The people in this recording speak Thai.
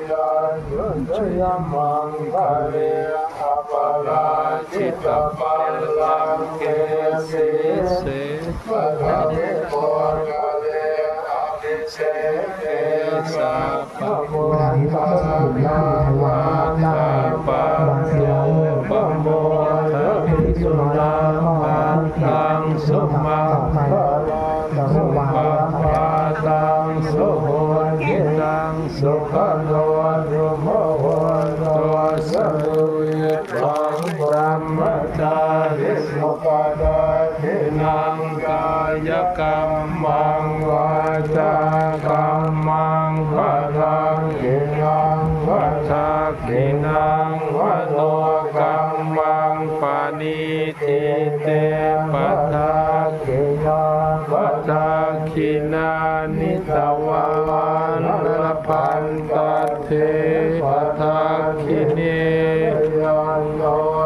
ยันยุชยมังคะเรอปาราชิตปัลลังเกสีเสปะทะวิโกคะเรอภิเศษเกสัพพะโมทาวาทาปัสสะปะโมทะภิกษุนาภันตังสุมาภะลังสุมาภาตังสุโหติตังสุขโนรุโมโหตัวสัตุยตังบรมจาริสุปดาทินังกายกรรมังวาจากรรมังวะทังกินังวะทักขินังวะโนกรรมังปานิทิเตปะทักขิยังวะทักขินานิตวานัลพันตเทปะทักขิเน